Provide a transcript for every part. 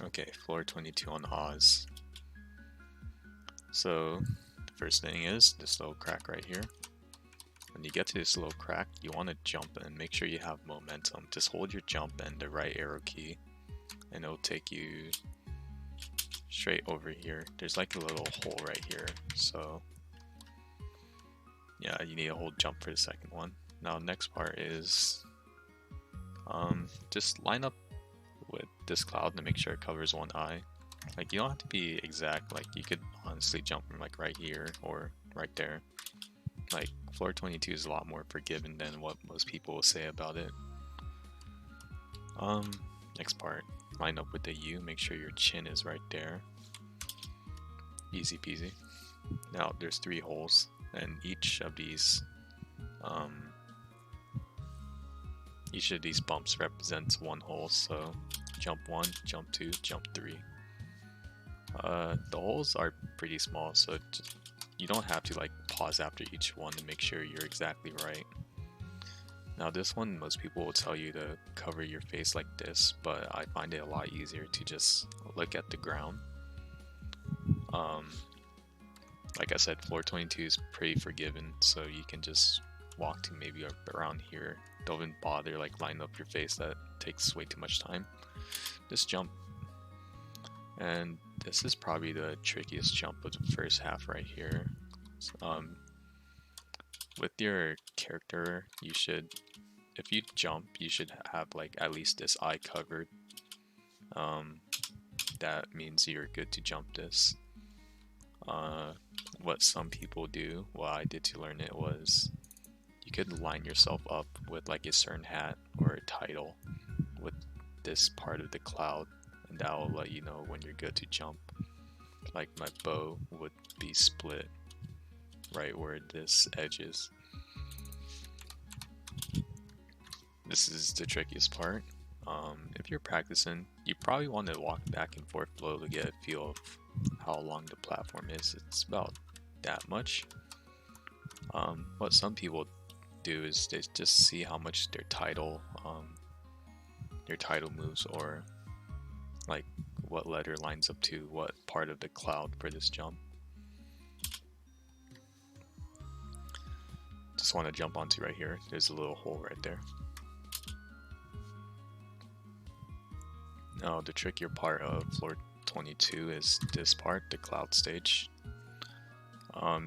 Okay, floor 22 on Oz. So, the first thing is this little crack right here. When you get to this little crack, you want to jump and make sure you have momentum. Just hold your jump and the right arrow key, and it'll take you straight over here. There's like a little hole right here, so yeah, you need a hold jump for the second one. Now, next part is just line up with this cloud to make sure it covers one eye. Like, you don't have to be exact, like you could honestly jump from like right here or right there. Like, floor 22 is a lot more forgiving than what most people will say about it. Next part, line up with the U, make sure your chin is right there. Easy peasy. Now there's 3 holes, and each of these bumps represents 1 hole, so jump 1, jump 2, jump 3. The holes are pretty small, so you don't have to like pause after each one to make sure you're exactly right. Now this one, most people will tell you to cover your face like this, but I find it a lot easier to just look at the ground. Like I said, floor 22 is pretty forgiving, so you can just walk to maybe around here. Don't even bother like line up your face, that takes way too much time. Just jump. And this is probably the trickiest jump of the first half right here. With your character, you should, if you jump, you should have like at least this eye covered. That means you're good to jump this. What some people do, what I did to learn it, was you could line yourself up with like a certain hat or a title with this part of the cloud, and that will let you know when you're good to jump. Like my bow would be split right where this edge is. This is the trickiest part. If you're practicing, you probably want to walk back and forth below to get a feel of how long the platform is. It's about that much. What some people do is they just see how much their title moves, or like what letter lines up to what part of the cloud for this jump. Just want to jump onto right here. There's a little hole right there. Now the trickier part of floor 22 is this part, the cloud stage.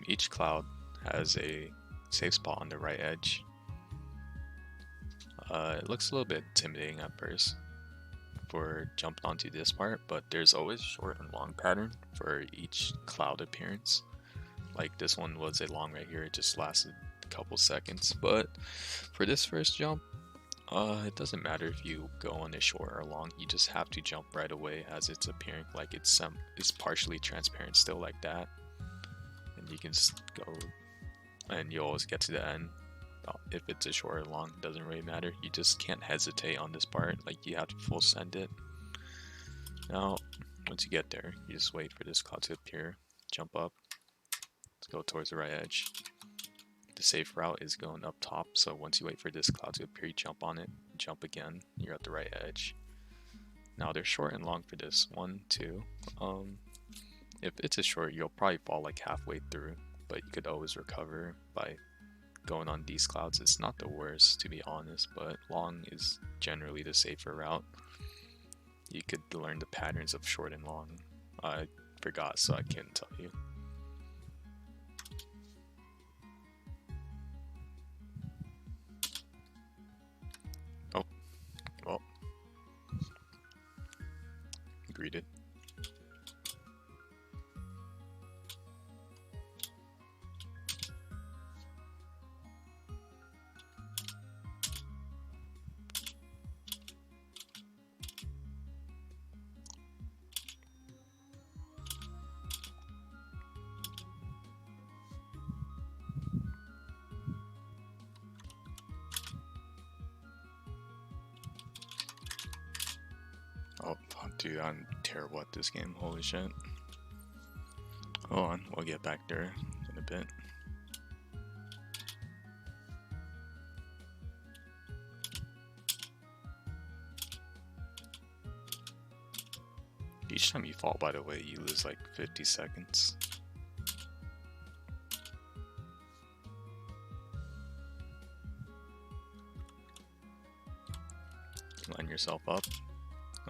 Each cloud has a safe spot on the right edge. It looks a little bit intimidating at first for jumping onto this part, but there's always short and long pattern for each cloud appearance. Like this one was a long right here, it just lasted a couple seconds, but for this first jump, it doesn't matter if you go on a short or long, you just have to jump right away as it's appearing, like it's partially transparent still like that, and you can just go and you always get to the end. If it's a short or long, it doesn't really matter. You just can't hesitate on this part, like you have to full send it. Now once you get there, you just wait for this cloud to appear, jump up, let's go towards the right edge. The safe route is going up top, so once you wait for this cloud to appear, you jump on it, jump again, you're at the right edge. Now they're short and long for this. 1, 2. If it's a short, you'll probably fall like halfway through, but you could always recover by going on these clouds. It's not the worst, to be honest, but long is generally the safer route. You could learn the patterns of short and long. I forgot, so I can't tell you. Oh, well, greeted. Oh, dude, I'm terrible at this game. Holy shit. Hold on, we'll get back there in a bit. Each time you fall, by the way, you lose like 50 seconds. Line yourself up.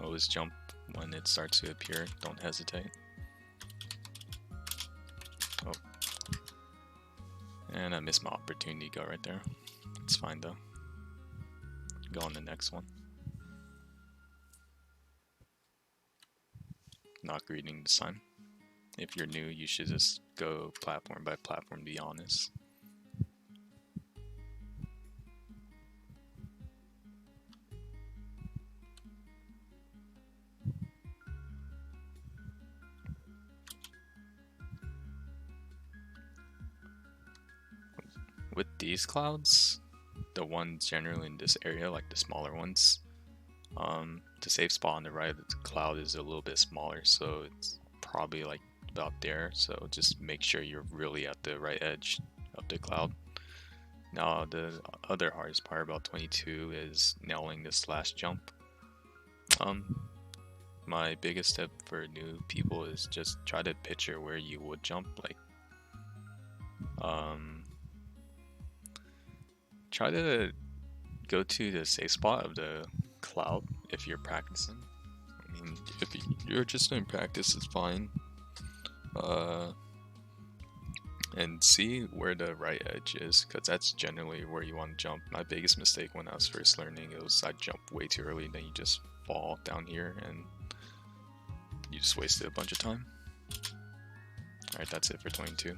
Always jump when it starts to appear. Don't hesitate. Oh. And I missed my opportunity to go right there. It's fine though. Go on the next one. Not greeting this time. If you're new, you should just go platform by platform, to be honest. With these clouds, the ones generally in this area, like the smaller ones, the safe spot on the right of the cloud is a little bit smaller, so it's probably like about there. So just make sure you're really at the right edge of the cloud. Now the other hardest part about 22 is nailing this last jump. My biggest tip for new people is just try to picture where you would jump, like try to go to the safe spot of the cloud if you're practicing. I mean, if you're just doing practice, it's fine. And see where the right edge is, because that's generally where you want to jump. My biggest mistake when I was first learning, it was I jumped way too early, then you just fall down here and you just wasted a bunch of time. Alright, that's it for 22.